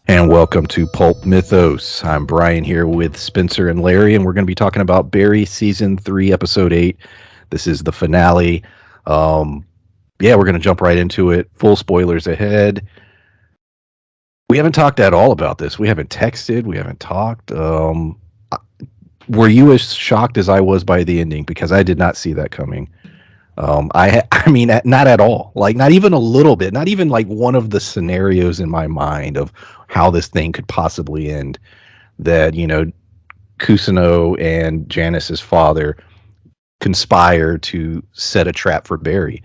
And welcome to Pulp Mythos. I'm Brian here with Spencer and Larry, and we're going to be talking about Barry Season 3, Episode 8. This is the finale. Um, we're going to jump right into it. Full spoilers ahead. We haven't talked at all about this. We haven't texted. We haven't talked. Were you as shocked as I was by the ending? Because I did not see that coming. I mean, not at all. Like, not even a little bit. Not even like one of the scenarios in my mind of how this thing could possibly end. That Kusano and Janice's father conspire to set a trap for Barry,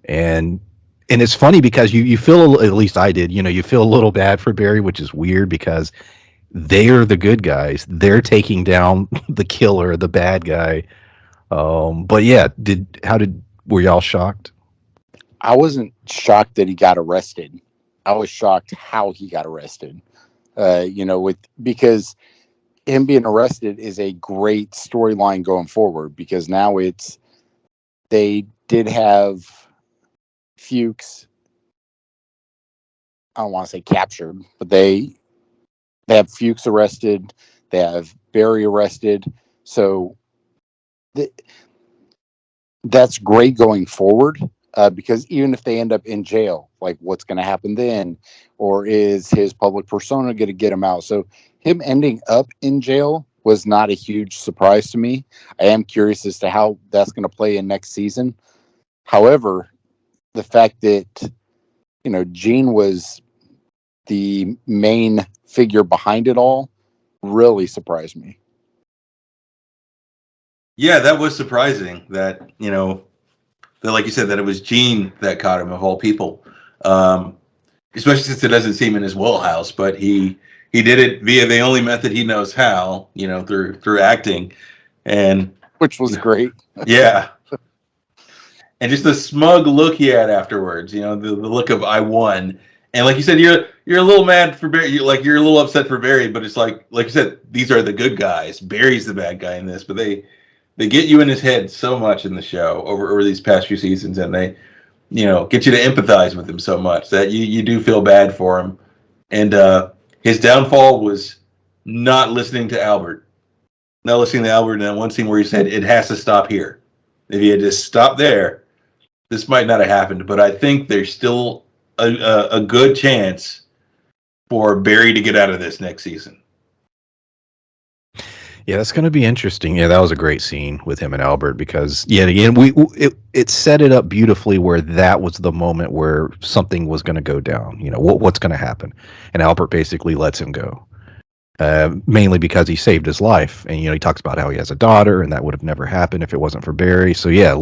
and it's funny because you feel, at least I did, you feel a little bad for Barry, which is weird because they are the good guys. They're taking down the killer, the bad guy. But yeah, did how did were y'all shocked? I wasn't shocked that he got arrested. I was shocked how he got arrested. With because him being arrested is a great storyline going forward because now they did have Fuchs. I don't want to say captured, but they have Fuchs arrested. They have Barry arrested. So th- that's great going forward because even if they end up in jail, like what's going to happen then? Or is his public persona going to get him out? So him ending up in jail was not a huge surprise to me. I am curious as to how that's going to play in next season. However, the fact that, Gene was the main figure behind it all really surprised me. Yeah, that was surprising that, that, like you said, that it was Gene that caught him of all people. Um, Especially since it doesn't seem in his wheelhouse, but he did it via the only method he knows how, through acting. And, Which you was know, great. yeah. And just the smug look he had afterwards, the look of I won. And like you said, you're a little mad for Barry, you're a little upset for Barry, but it's like you said, these are the good guys. Barry's the bad guy in this, but they get you in his head so much in the show over these past few seasons, and they get you to empathize with him so much that you do feel bad for him. And his downfall was not listening to Albert. Not listening to Albert in that one scene where he said it has to stop here. If he had just stopped there, this might not have happened. But I think there's still a good chance for Barry to get out of this next season. Yeah, that's going to be interesting. Yeah, that was a great scene with him and Albert because, yet again, it set it up beautifully where that was the moment where something was going to go down. What's going to happen, and Albert basically lets him go, mainly because he saved his life. And he talks about how he has a daughter, and that would have never happened if it wasn't for Barry. So yeah,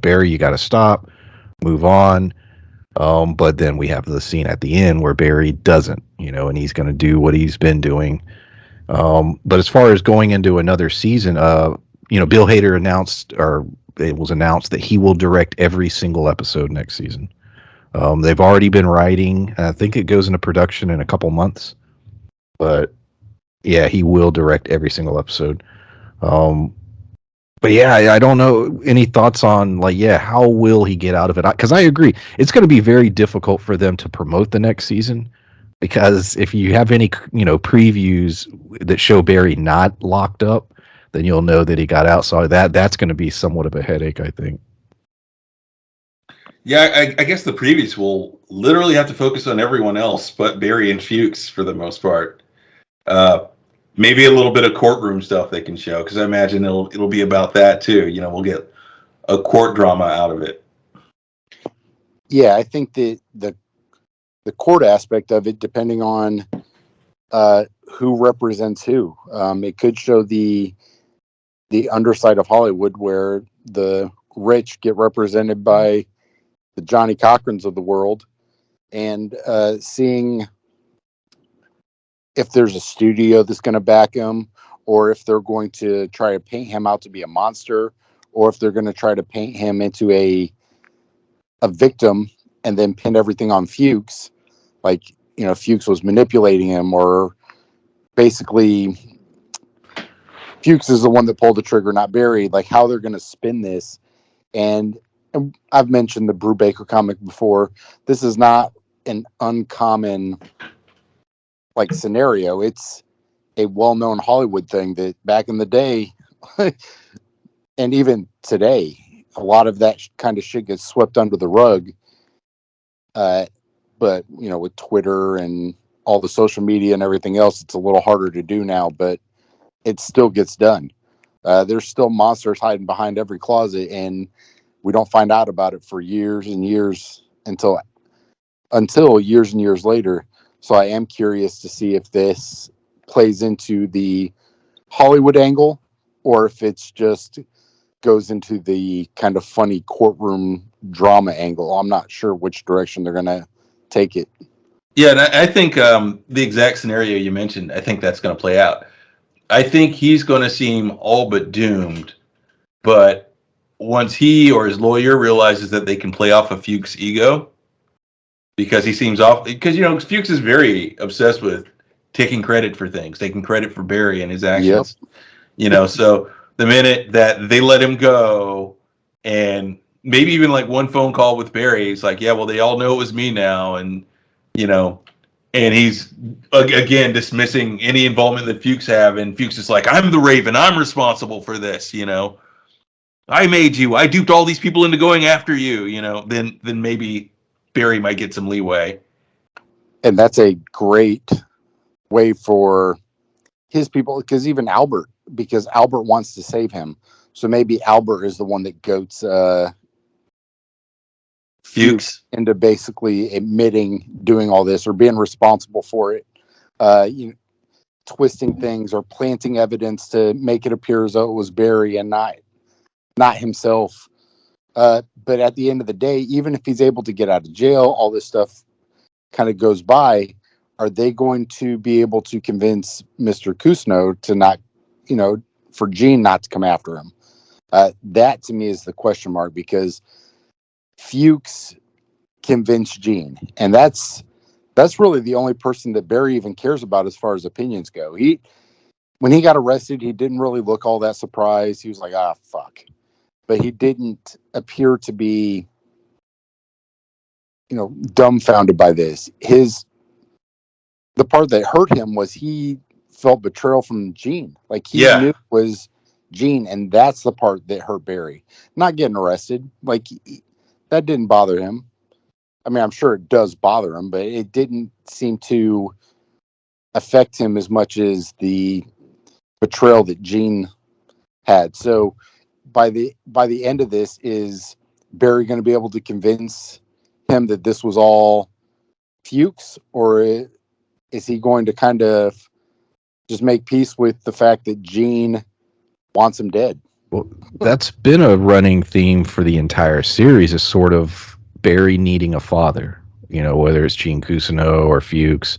Barry, you got to stop, move on. But then we have the scene at the end where Barry doesn't, and he's going to do what he's been doing. But as far as going into another season, Bill Hader announced, or it was announced, that he will direct every single episode next season. They've already been writing. I think it goes into production in a couple months. But yeah, he will direct every single episode. Um, but yeah, I don't know any thoughts on, like, yeah, how will he get out of it? Because I agree, it's going to be very difficult for them to promote the next season. Because if you have any, previews that show Barry not locked up, then you'll know that he got out. So that's going to be somewhat of a headache, I think. Yeah, I guess the previews will literally have to focus on everyone else but Barry and Fuchs for the most part. Uh, Maybe a little bit of courtroom stuff they can show because I imagine it'll be about that too. We'll get a court drama out of it. Yeah, I think the court aspect of it, depending on who represents who, it could show the underside of Hollywood where the rich get represented by the Johnny Cochrans of the world, and seeing if there's a studio that's going to back him, or if they're going to try to paint him out to be a monster, or if they're going to try to paint him into a victim and then pin everything on Fuchs, like Fuchs was manipulating him, or basically Fuchs is the one that pulled the trigger, not Barry. Like how they're going to spin this, and I've mentioned the Brubaker comic before. This is not an uncommon like scenario. It's a well-known Hollywood thing that back in the day, and even today, a lot of that kind of shit gets swept under the rug. But with Twitter and all the social media and everything else, it's a little harder to do now, but it still gets done. There's still monsters hiding behind every closet, and we don't find out about it for years and years until years and years later. So I am curious to see if this plays into the Hollywood angle or if it's just goes into the kind of funny courtroom drama angle. I'm not sure which direction they're going to take it. Yeah, and I think the exact scenario you mentioned, I think that's going to play out. I think he's going to seem all but doomed, but once he or his lawyer realizes that they can play off of Fuchs' ego, because he seems off, because Fuchs is very obsessed with taking credit for things, taking credit for Barry and his actions. So the minute that they let him go, and maybe even like one phone call with Barry, he's like, yeah, well, they all know it was me now, and and he's again dismissing any involvement that Fuchs have, and Fuchs is like, I'm the Raven, I'm responsible for this, I made you, I duped all these people into going after you, then maybe Barry might get some leeway. And that's a great way for his people, because Albert wants to save him. So maybe Albert is the one that goats Fuchs into basically admitting doing all this or being responsible for it. Twisting things or planting evidence to make it appear as though it was Barry and not himself. But at the end of the day, even if he's able to get out of jail, all this stuff kind of goes by. Are they going to be able to convince Mr. Kusno to not, for Gene not to come after him? That to me is the question mark, because Fuchs convinced Gene, and that's really the only person that Barry even cares about as far as opinions go. When he got arrested, he didn't really look all that surprised. He was like, fuck. But he didn't appear to be, dumbfounded by this. The part that hurt him was he felt betrayal from Gene. Like he knew it was Gene, and that's the part that hurt Barry. Not getting arrested, like that didn't bother him. I mean, I'm sure it does bother him, but it didn't seem to affect him as much as the betrayal that Gene had. So by the end of this, is Barry going to be able to convince him that this was all Fuchs, or is he going to kind of just make peace with the fact that Gene wants him dead? Well, that's been a running theme for the entire series, is sort of Barry needing a father, whether it's Gene Cousineau or Fuchs.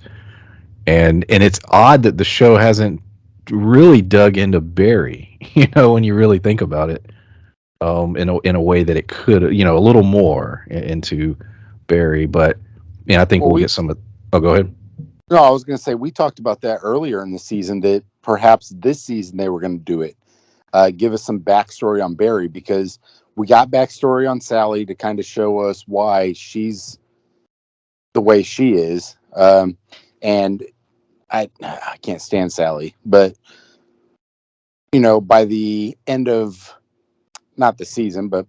And it's odd that the show hasn't really dug into Barry, when you really think about it, in a way that it could, a little more into Barry. But I think we'll get some of. Oh, go ahead. No, I was going to say, we talked about that earlier in the season, that perhaps this season they were going to do it. Give us some backstory on Barry, because we got backstory on Sally to kind of show us why she's the way she is. And I can't stand Sally, but by the end of not the season, but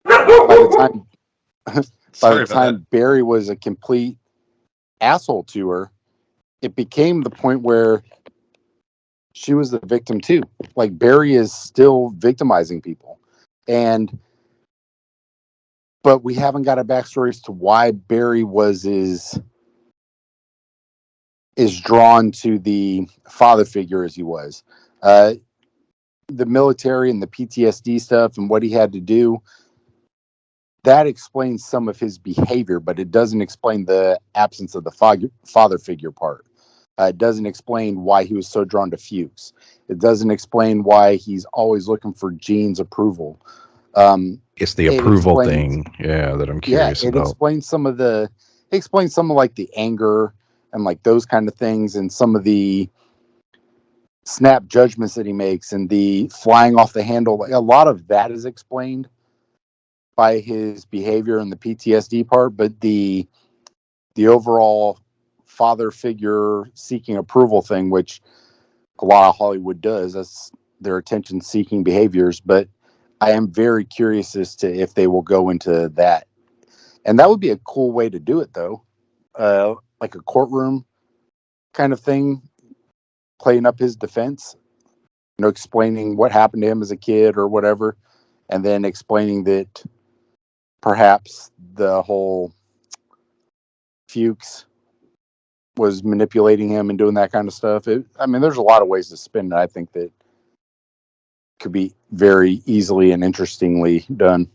by the time Barry was a complete asshole to her, it became the point where she was the victim too. Like Barry is still victimizing people, but we haven't got a backstory as to why Barry is drawn to the father figure as he was. The military and the PTSD stuff and what he had to do, that explains some of his behavior, but it doesn't explain the absence of the father figure part. It doesn't explain why he was so drawn to Fuchs. It doesn't explain why he's always looking for Gene's approval. It's the approval thing, that I'm curious about. Explains some of like the anger and like those kind of things, and some of the snap judgments that he makes, and the flying off the handle. Like, a lot of that is explained by his behavior and the PTSD part, but the overall father figure seeking approval thing, which a lot of Hollywood does. That's their attention seeking behaviors. But I am very curious as to if they will go into that. And that would be a cool way to do it, though. Like a courtroom kind of thing, playing up his defense, explaining what happened to him as a kid or whatever, and then explaining that perhaps the whole Fuchs was manipulating him and doing that kind of stuff. There's a lot of ways to spin it. I think that could be very easily and interestingly done.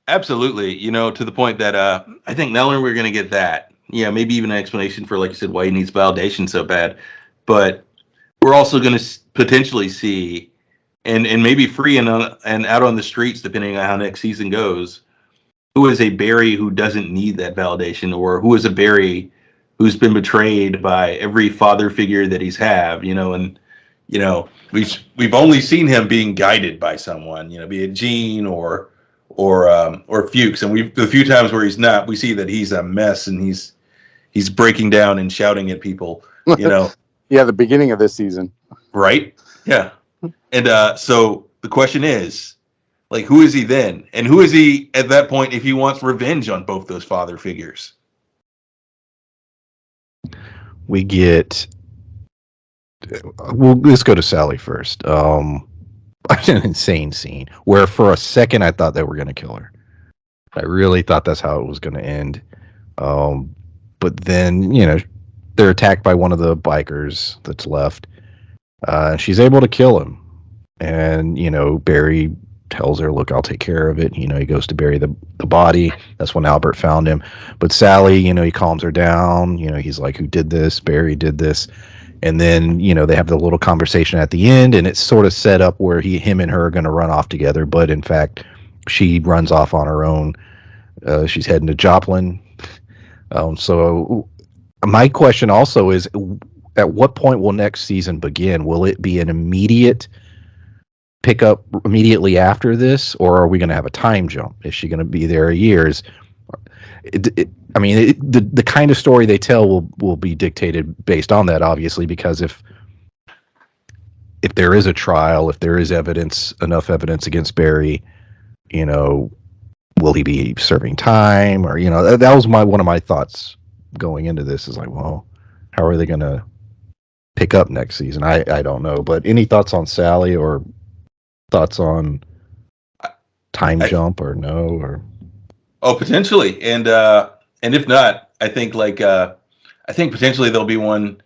Absolutely. To the point that I think not only we're going to get that, maybe even an explanation for, like you said, why he needs validation so bad, but we're also going to potentially see, and maybe free and out on the streets, depending on how next season goes, who is a Barry who doesn't need that validation, or who is a Barry who's been betrayed by every father figure that he's had, and we've only seen him being guided by someone, be it Gene or Fuchs, and the few times where he's not, we see that he's a mess and he's breaking down and shouting at people, Yeah, the beginning of this season. Right? Yeah. And so the question is, like, who is he then? And who is he at that point if he wants revenge on both those father figures? We get. Well, let's go to Sally first. An insane scene where for a second I thought they were going to kill her. I really thought that's how it was going to end. But then, they're attacked by one of the bikers that's left. She's able to kill him. And, Barry tells her, look, I'll take care of it. He goes to bury the body. That's when Albert found him. But Sally, he calms her down. He's like, who did this? Barry did this. And then, they have the little conversation at the end, and it's sort of set up where him and her are going to run off together. But in fact, she runs off on her own. She's heading to Joplin. So my question also is, at what point will next season begin? Will it be an immediate pickup immediately after this, or are we going to have a time jump? Is she going to be there years? The kind of story they tell will be dictated based on that, obviously, because if there is a trial, if there is enough evidence against Barry, will he be serving time? Or, that was one of my thoughts going into this, is like, well, how are they going to pick up next season? I don't know. But any thoughts on Sally, or thoughts on time jump, or no? Or potentially. And if not, I think potentially there'll be one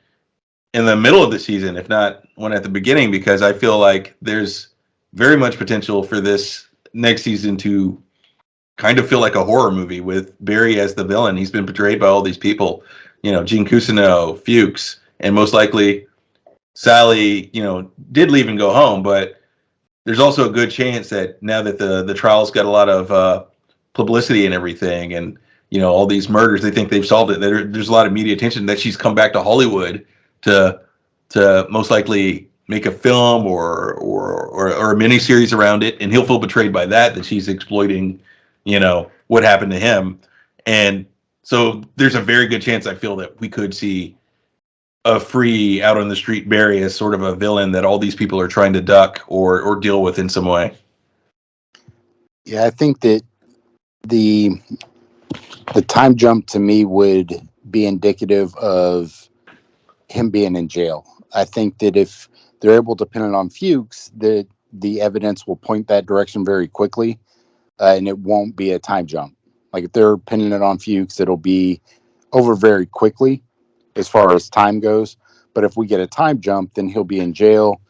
in the middle of the season, if not one at the beginning, because I feel like there's very much potential for this next season to kind of feel like a horror movie with Barry as the villain. He's been betrayed by all these people, Gene Cousineau, Fuchs, and most likely Sally, did leave and go home. But there's also a good chance that now that the trial's got a lot of publicity and everything, and all these murders, they think they've solved it. There's a lot of media attention that she's come back to Hollywood to most likely make a film or a miniseries around it, and he'll feel betrayed by that she's exploiting, what happened to him. And so there's a very good chance, I feel, that we could see a free out on the street Barry as sort of a villain that all these people are trying to duck or deal with in some way. Yeah, I think that the time jump to me would be indicative of him being in jail. I think that if they're able to pin it on Fuchs, that the evidence will point that direction very quickly, and it won't be a time jump. Like if they're pinning it on Fuchs, it'll be over very quickly as far as time goes. But if we get a time jump, then he'll be in jail,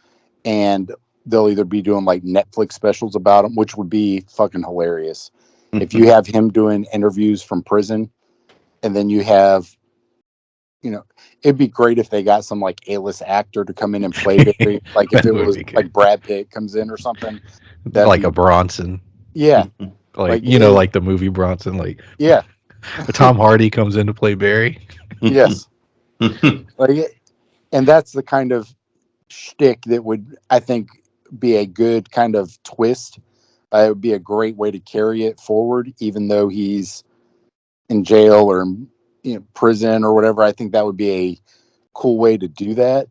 and they'll either be doing like Netflix specials about him, which would be fucking hilarious. If you have him doing interviews from prison, and then you have, it'd be great if they got some like A-list actor to come in and play Barry. Like if it was like Brad Pitt comes in or something. Like a Bronson. Yeah. Like the movie Bronson. Like, yeah. Tom Hardy comes in to play Barry. Yes. And that's the kind of shtick that would, I think, be a good kind of twist. It would be a great way to carry it forward, even though he's in jail or prison or whatever. I think that would be a cool way to do that.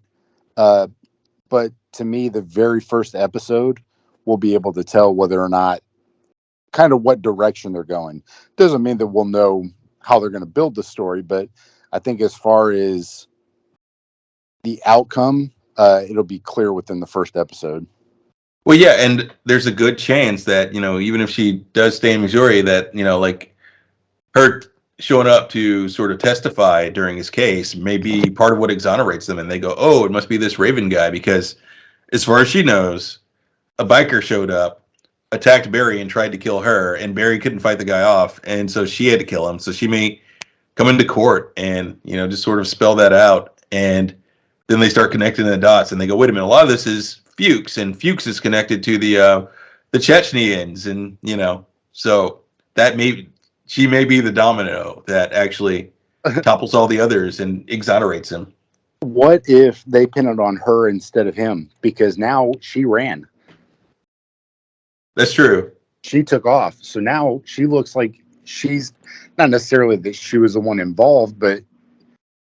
But to me, the very first episode will be able to tell whether or not kind of what direction they're going. Doesn't mean that we'll know how they're going to build the story, but I think as far as the outcome, it'll be clear within the first episode. Well, yeah, and there's a good chance that, even if she does stay in Missouri, that, like her showing up to sort of testify during his case may be part of what exonerates them. And they go, oh, it must be this Raven guy, because as far as she knows, a biker showed up, attacked Barry and tried to kill her, and Barry couldn't fight the guy off. And so she had to kill him. So she may come into court and, just sort of spell that out. And then they start connecting the dots and they go, wait a minute, a lot of this is Fuchs, and Fuchs is connected to the Chechnyans. And, so she may be the domino that actually topples all the others and exonerates him. What if they pin it on her instead of him? Because now she ran. That's true. She took off. So now she looks like she's not necessarily that she was the one involved,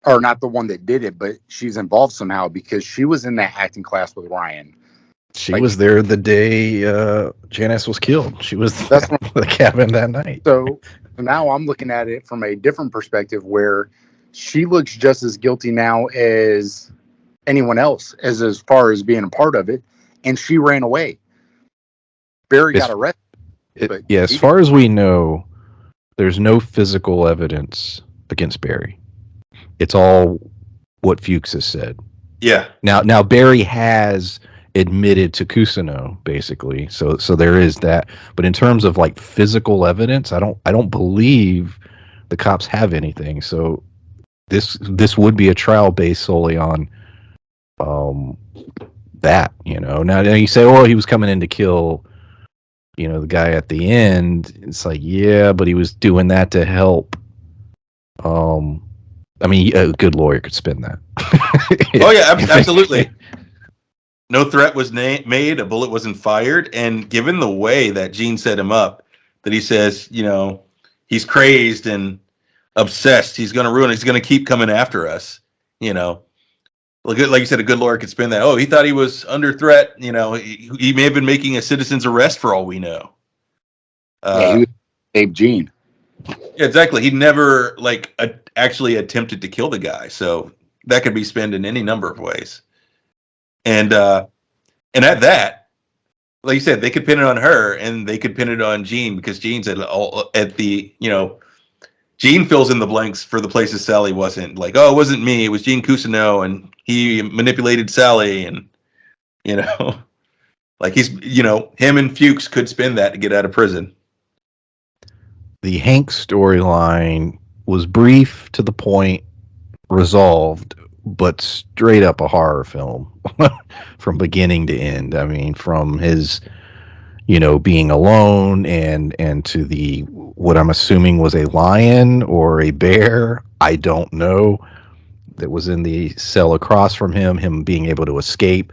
or not the one that did it, but she's involved somehow because she was in that acting class with Ryan. She was there the day Janice was killed. She was That's at the cabin that night. So now I'm looking at it from a different perspective where she looks just as guilty now as anyone else as far as being a part of it. And she ran away. Barry got arrested. As far as we know, there's no physical evidence against Barry. It's all what Fuchs has said. Yeah. Now Barry has admitted to Cousineau, basically. So there is that. But in terms of like physical evidence, I don't believe the cops have anything. So this would be a trial based solely on that, Now you say, oh, he was coming in to kill, the guy at the end. It's like, yeah, but he was doing that to help. I mean, a good lawyer could spin that. Oh yeah, absolutely. No threat was made. A bullet wasn't fired. And given the way that Gene set him up, that he says, he's crazed and obsessed. He's going to ruin it. He's going to keep coming after us. Like you said, a good lawyer could spin that. Oh, he thought he was under threat. He may have been making a citizen's arrest for all we know. He would save Gene. Yeah, exactly. He never actually attempted to kill the guy. So that could be spun in any number of ways. And at that, like you said, they could pin it on her and they could pin it on Gene, because Gene's at the, Gene fills in the blanks for the places Sally wasn't. Like, oh, it wasn't me. It was Gene Cousineau, and he manipulated Sally. And, like he's, him and Fuchs could spin that to get out of prison. The Hank storyline was brief, to the point, resolved, but straight up a horror film from beginning to end. I mean, from his, being alone and to the, what I'm assuming was a lion or a bear, I don't know, that was in the cell across from him being able to escape.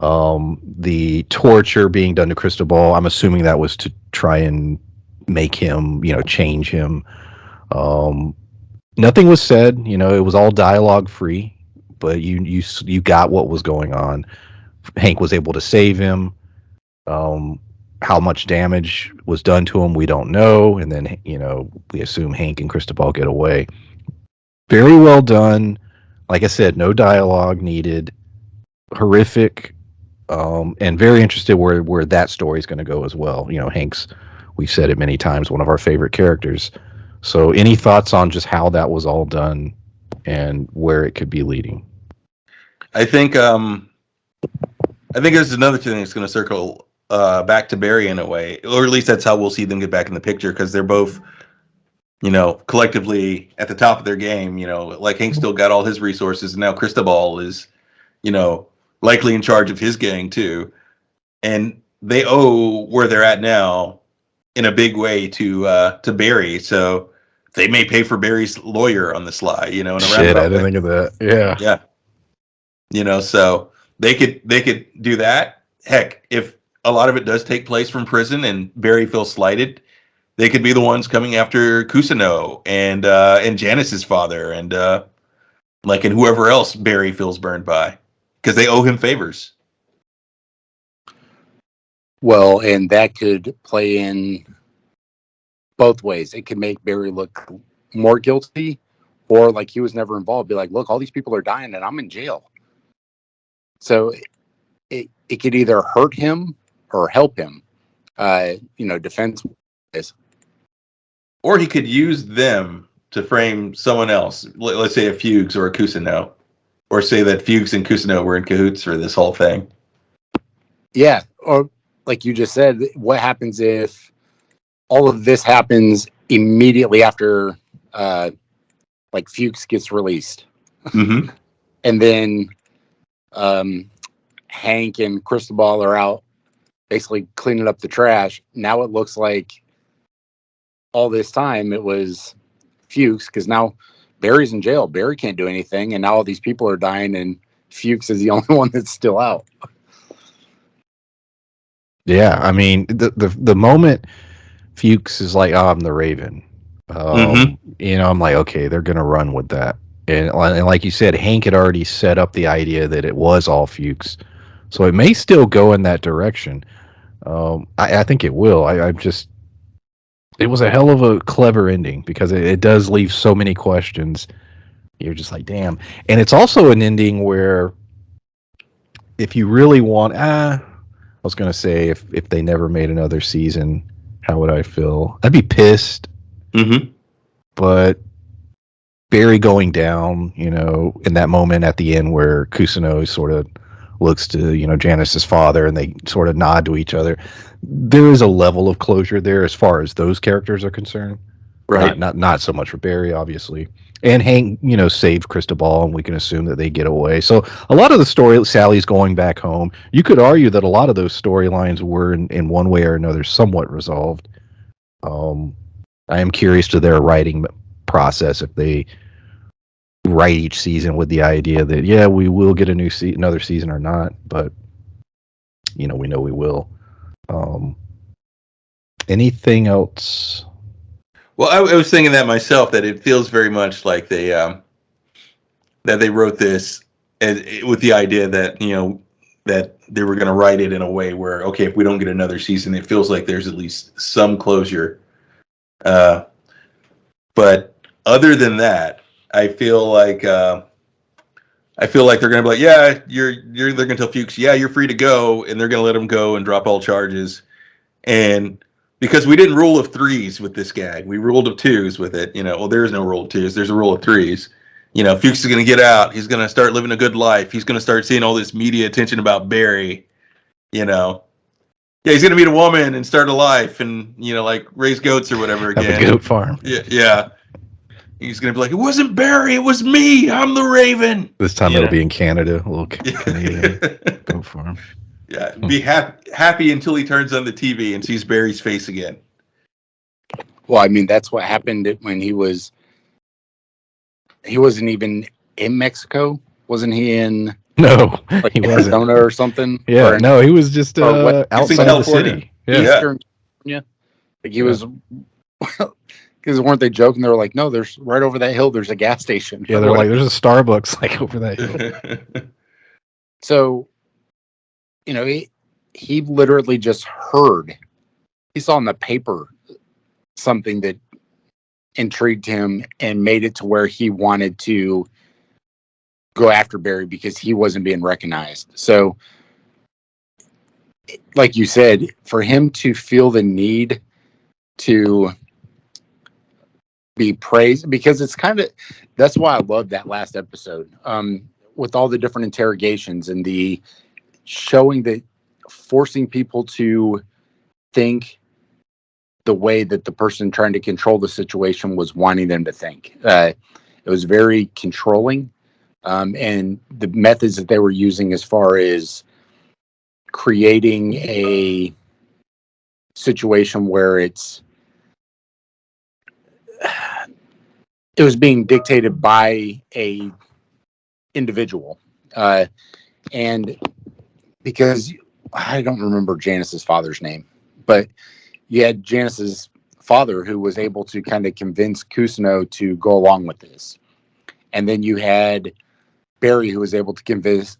The torture being done to Cristobal, I'm assuming that was to try and make him, change him. Nothing was said, it was all dialogue free, but you got what was going on. Hank was able to save him. How much damage was done to him, we don't know. And then, we assume Hank and Cristobal get away. Very well done. Like I said, no dialogue needed. Horrific. And very interested where that story is going to go as well. Hank's, we've said it many times, one of our favorite characters. So any thoughts on just how that was all done and where it could be leading? I think there's another thing that's going to circle back to Barry in a way, or at least that's how we'll see them get back in the picture, because they're both, collectively at the top of their game. Like Hank still got all his resources, and now Cristobal is, likely in charge of his gang too, and they owe where they're at now in a big way to Barry. So they may pay for Barry's lawyer on the sly, in a Shit, I didn't think of that. Yeah. Yeah. So they could do that. Heck, if a lot of it does take place from prison and Barry feels slighted, They could be the ones coming after Kusuno and Janice's father and and whoever else Barry feels burned by because they owe him favors. Well, and that could play in both ways. It could make Barry look more guilty, or like he was never involved. Be like, look, all these people are dying, and I'm in jail. So it could either hurt him or help him. Defense is. Or he could use them to frame someone else. Let's say a Fuchs or a Kusuno, or say that Fuchs and Kusuno were in cahoots for this whole thing. Yeah, or like you just said, what happens if all of this happens immediately after Fuchs gets released? Mm-hmm. And then Hank and Cristobal are out basically cleaning up the trash. Now it looks like all this time it was Fuchs, because now Barry's in jail. Barry can't do anything, and now all these people are dying, and Fuchs is the only one that's still out. Yeah, I mean, the moment Fuchs is like, "Oh, I'm the Raven," I'm like, okay, they're gonna run with that. And like you said, Hank had already set up the idea that it was all Fuchs, so it may still go in that direction. I think it will. It was a hell of a clever ending because it does leave so many questions. You're just like, damn. And it's also an ending where if you really want, I was going to say if they never made another season, how would I feel? I'd be pissed. Mm-hmm. But Barry going down, in that moment at the end where Kusuno sort of looks to, Janice's father and they sort of nod to each other. There is a level of closure there as far as those characters are concerned. Right. Not so much for Barry, obviously. And Hank, saved Cristobal, and we can assume that they get away. So a lot of the story, Sally's going back home. You could argue that a lot of those storylines were, in one way or another, somewhat resolved. I am curious to their writing process if they write each season with the idea that we will get another season or not, but we know we will. Anything else? Well, I was thinking that myself, that it feels very much like they wrote this with the idea that that they were going to write it in a way where, okay, if we don't get another season, it feels like there's at least some closure. But other than that, I feel like they're going to be like, yeah, they're going to tell Fuchs, yeah, you're free to go, and they're going to let him go and drop all charges. And because we didn't rule of threes with this gag, we ruled of twos with it. There is no rule of twos. There's a rule of threes. Fuchs is going to get out. He's going to start living a good life. He's going to start seeing all this media attention about Barry. Yeah, he's going to meet a woman and start a life and, raise goats or whatever again. Have a goat farm. Yeah. He's going to be like, it wasn't Barry, it was me. I'm the Raven. This time it'll be in Canada, a little Canadian goat farm. Yeah, be happy until he turns on the TV and sees Barry's face again. Well, I mean, that's what happened when he wasn't even in Mexico. Wasn't he in? No, he wasn't. Arizona or something? Yeah, no, he was just outside the city. Yeah. Eastern California. Like he was, because weren't they joking? They were like, no, there's right over that hill, there's a gas station. Yeah, they're like, there's a Starbucks like over that hill. So, he literally just heard. He saw in the paper something that intrigued him and made it to where he wanted to go after Barry because he wasn't being recognized. So, like you said, for him to feel the need to be praised, because it's that's why I love that last episode, with all the different interrogations and the showing that, forcing people to think the way that the person trying to control the situation was wanting them to think. It was very controlling, and the methods that they were using as far as creating a situation where it was being dictated by a individual, and because I don't remember Janice's father's name, but you had Janice's father who was able to kind of convince Kusuno to go along with this. And then you had Barry who was able to convince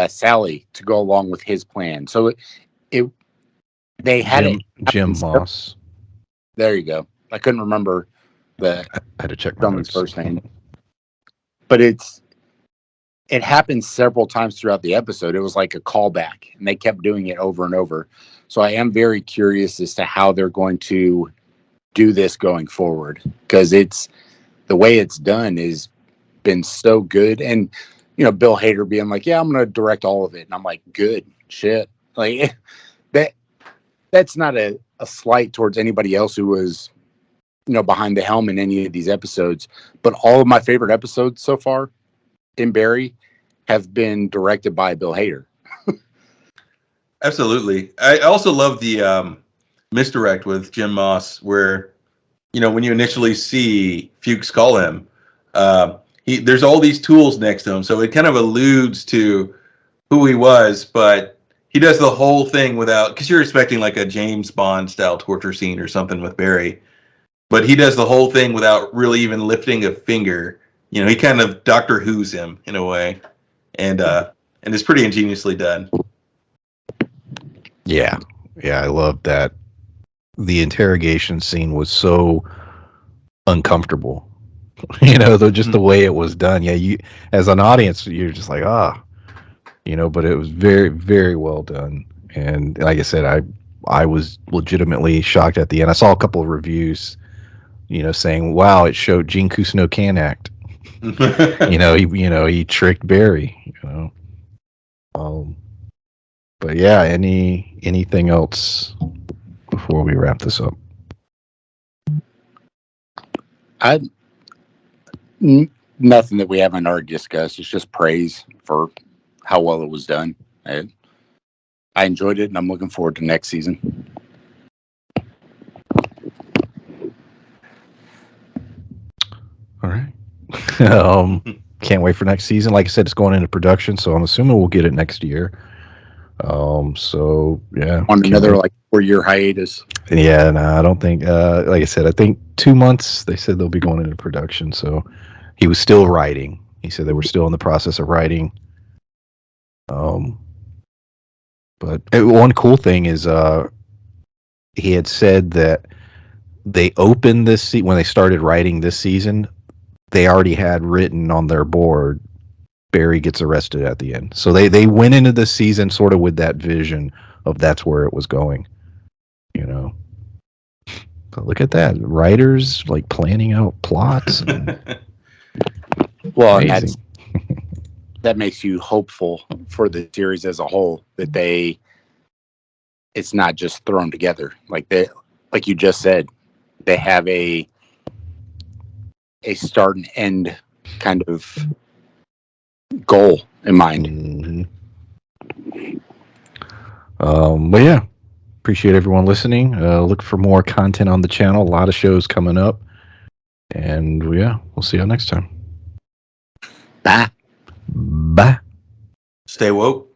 Sally to go along with his plan. So they had Jim Moss. There you go. I couldn't remember the I had to check my gentleman's notes. first name. But it happened several times throughout the episode. It was like a callback, and they kept doing it over and over. So I am very curious as to how they're going to do this going forward, because it's the way it's done has been so good. And Bill Hader being like, "Yeah, I'm going to direct all of it," and I'm like, "Good shit." Like that's not a slight towards anybody else who was behind the helm in any of these episodes, but all of my favorite episodes so far in Barry have been directed by Bill Hader. Absolutely. I also love the misdirect with Jim Moss, where when you initially see Fuchs call him, there's all these tools next to him, so it kind of alludes to who he was, but he does the whole thing without, because you're expecting like a James Bond style torture scene or something with Barry, but he does the whole thing without really even lifting a finger. He kind of Doctor Who's him in a way, and it's pretty ingeniously done. Yeah, I love that. The interrogation scene was so uncomfortable. Just the way it was done. Yeah, you as an audience, you're just like, but it was very, very well done. And like I said, I was legitimately shocked at the end. I saw a couple of reviews, saying, "Wow, it showed Gene Cousineau can act." He tricked Barry. But yeah, anything else before we wrap this up? Nothing that we haven't already discussed. It's just praise for how well it was done. I enjoyed it, and I'm looking forward to next season. All right. Can't wait for next season. Like I said, it's going into production, so I'm assuming we'll get it next year. So yeah. On another 4-year hiatus. Yeah, no, I don't think. Like I said, I think 2 months. They said they'll be going into production. So he was still writing. He said they were still in the process of writing. But one cool thing is, he had said that they opened this when they started writing this season. They already had written on their board, Barry gets arrested at the end. So they went into the season sort of with that vision of that's where it was going. But look at that, writers planning out plots. Well, and that makes you hopeful for the series as a whole, that it's not just thrown together. Like you just said, they have a start and end kind of goal in mind. Mm-hmm. But yeah, appreciate everyone listening. Look for more content on the channel. A lot of shows coming up, and yeah, we'll see you next time. Bye. Bye. Stay woke.